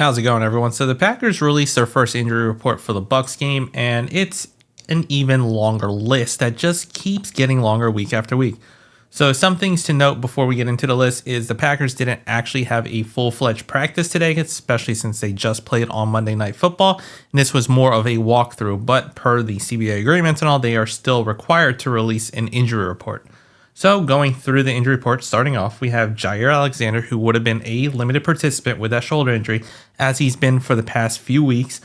How's it going, everyone? So the Packers released their first injury report for the Bucs game, and it's an even longer list that just keeps getting longer week after week. So some things to note before we get into the list is the Packers didn't actually have a full-fledged practice today, especially since they just played on Monday Night Football, and this was more of a walkthrough, but per the CBA agreements and all, they are still required to release an injury report. So going through the injury report, starting off, we have Jaire Alexander, who would have been a limited participant with that shoulder injury, as he's been for the past few weeks.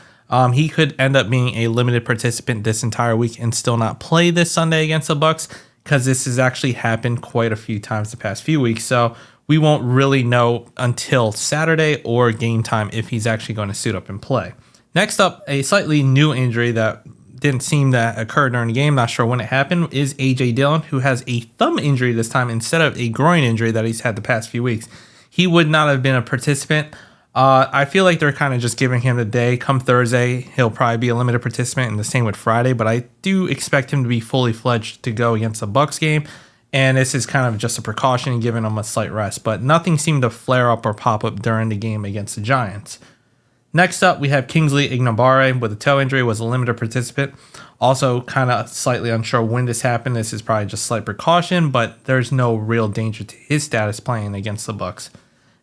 He could end up being a limited participant this entire week and still not play this Sunday against the Bucs, because this has actually happened quite a few times the past few weeks. So we won't really know until Saturday or game time if he's actually going to suit up and play. Next up, a slightly new injury that didn't seem to occur during the game, not sure when it happened, is A.J. Dillon, who has a thumb injury this time instead of a groin injury that he's had the past few weeks. He would not have been a participant. I feel like they're kind of just giving him the day. Come Thursday, he'll probably be a limited participant, and the same with Friday, but I do expect him to be fully fledged to go against the Bucs game, and this is kind of just a precaution, giving him a slight rest, but nothing seemed to flare up or pop up during the game against the Giants. Next up, we have Kingsley Ignabarre with a toe injury, was a limited participant. Also kind of slightly unsure when this happened. This is probably just slight precaution, but there's no real danger to his status playing against the Bucs.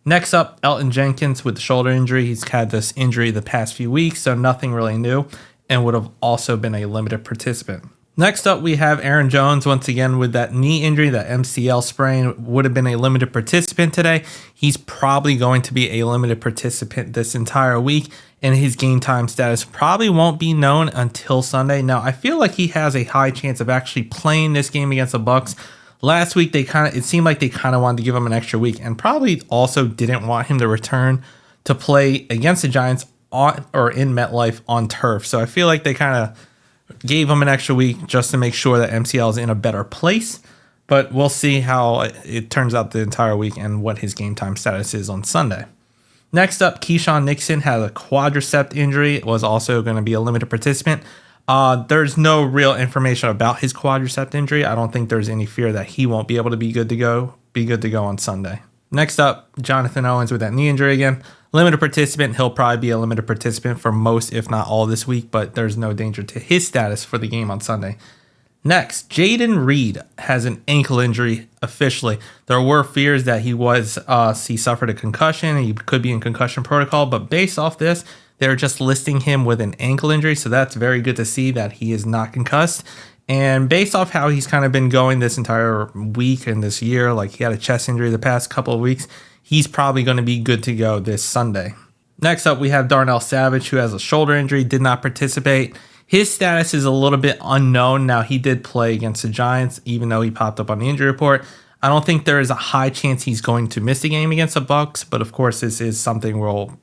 Next up, Elton Jenkins with the shoulder injury. He's had this injury the past few weeks, so nothing really new, and would have also been a limited participant. Next up, we have Aaron Jones, once again with that knee injury, that MCL sprain, would have been a limited participant today. He's probably going to be a limited participant this entire week, and his game time status probably won't be known until Sunday. Now, I feel like he has a high chance of actually playing this game against the Bucs. Last week, it seemed like they kind of wanted to give him an extra week, and probably also didn't want him to return to play against the Giants in MetLife on turf. So I feel like they kind of gave him an extra week just to make sure that MCL is in a better place, but we'll see how it turns out the entire week and what his game time status is on Sunday. Next up, Keyshawn Nixon had a quadricep injury. It was also going to be a limited participant. There's no real information about his quadricep injury. I don't think there's any fear that he won't be able to be good to go on Sunday. Next up, Jonathan Owens with that knee injury again. Limited participant. He'll probably be a limited participant for most, if not all, this week, but there's no danger to his status for the game on Sunday. Next, Jayden Reed has an ankle injury officially. There were fears that he suffered a concussion and he could be in concussion protocol, but based off this, they're just listing him with an ankle injury, so that's very good to see that he is not concussed. And based off how he's kind of been going this entire week and this year, like he had a chest injury the past couple of weeks, he's probably going to be good to go this Sunday. Next up, we have Darnell Savage, who has a shoulder injury, did not participate. His status is a little bit unknown. Now, he did play against the Giants, even though he popped up on the injury report. I don't think there is a high chance he's going to miss the game against the Bucs, but of course, this is something we'll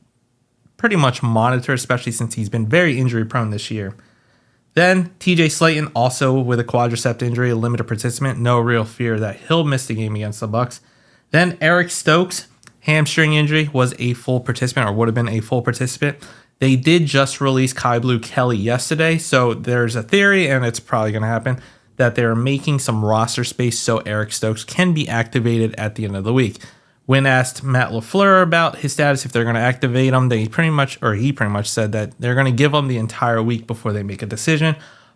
pretty much monitor, especially since he's been very injury prone this year. Then TJ Slayton, also with a quadricep injury, a limited participant. No real fear that he'll miss the game against the Bucs. Then Eric Stokes, hamstring injury, was a full participant, or would have been a full participant. They did just release Kai Blue Kelly yesterday, so there's a theory, and it's probably going to happen, that they're making some roster space so Eric Stokes can be activated at the end of the week. When asked Matt LaFleur about his status, if they're going to activate him, he pretty much said that they're going to give him the entire week before they make a decision.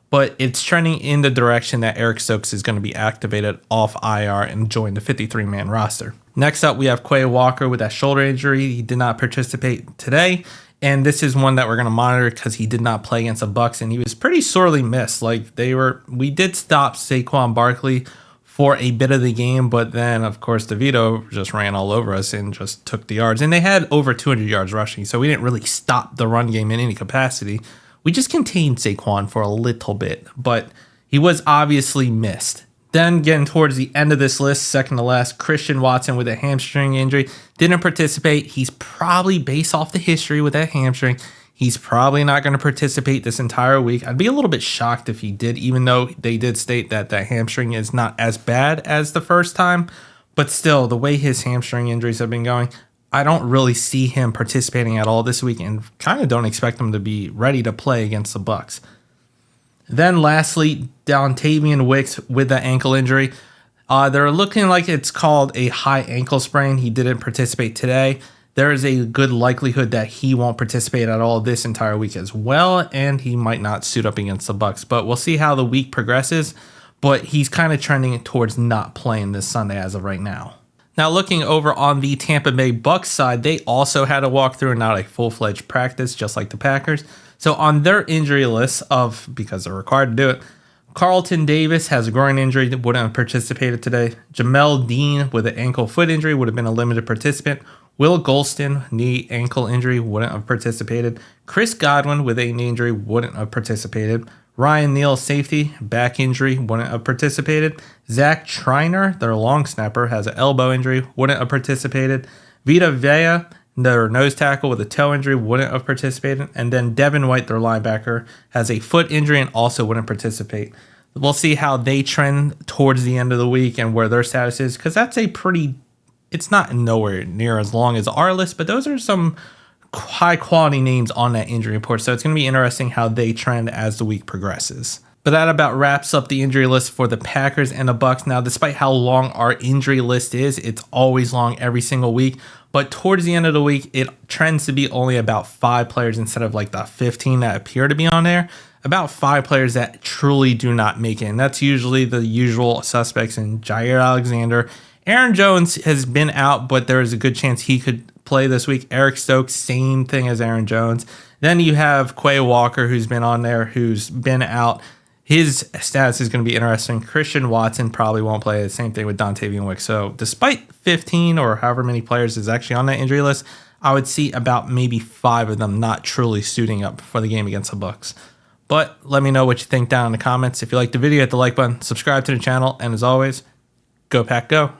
But it's trending in the direction that Eric Stokes is going to be activated off IR and join the 53-man roster. Next up, we have Quay Walker with that shoulder injury. He did not participate today, and this is one that we're going to monitor because he did not play against the Bucs, and he was pretty sorely missed. We did stop Saquon Barkley for a bit of the game, but then, of course, DeVito just ran all over us and just took the yards. And they had over 200 yards rushing, so we didn't really stop the run game in any capacity. We just contained Saquon for a little bit, but he was obviously missed. Then, getting towards the end of this list, second to last, Christian Watson with a hamstring injury. Didn't participate. He's probably, based off the history with that hamstring, he's probably not going to participate this entire week. I'd be a little bit shocked if he did, even though they did state that that hamstring is not as bad as the first time. But still, the way his hamstring injuries have been going, I don't really see him participating at all this week, and kind of don't expect him to be ready to play against the Bucs. Then lastly, Dontavian Wicks with the ankle injury. They're looking like it's called a high ankle sprain. He didn't participate today. there is a good likelihood that he won't participate at all this entire week as well, and he might not suit up against the Bucs. But we'll see how the week progresses, but he's kind of trending towards not playing this Sunday as of right now. Now, looking over on the Tampa Bay Bucs side, they also had a walkthrough and not a full-fledged practice, just like the Packers. So on their injury list because they're required to do it, Carlton Davis has a groin injury that wouldn't have participated today. Jamel Dean with an ankle-foot injury would have been a limited participant. Will Golston, knee ankle injury, wouldn't have participated. Chris Godwin with a knee injury wouldn't have participated. Ryan Neal, safety, back injury, wouldn't have participated. Zach Triner, their long snapper, has an elbow injury, wouldn't have participated. Vita Vea, their nose tackle with a toe injury, wouldn't have participated. And then Devin White, their linebacker, has a foot injury and also wouldn't participate. We'll see how they trend towards the end of the week and where their status is, because that's it's not nowhere near as long as our list, but those are some high quality names on that injury report. So it's going to be interesting how they trend as the week progresses. But that about wraps up the injury list for the Packers and the Bucs. Now, despite how long our injury list is, it's always long every single week. But towards the end of the week, it trends to be only about 5 players instead of like the 15 that appear to be on there. About 5 players that truly do not make it. And that's usually the usual suspects in Jaire Alexander. Aaron Jones has been out, but there is a good chance he could play this week. Eric Stokes, same thing as Aaron Jones. Then you have Quay Walker, who's been on there, who's been out. His status is going to be interesting. Christian Watson probably won't play. The same thing with Dontavian Wicks. So despite 15 or however many players is actually on that injury list, I would see about maybe 5 of them not truly suiting up for the game against the Bucs. But let me know what you think down in the comments. If you liked the video, hit the like button, subscribe to the channel, and as always, go Pack Go.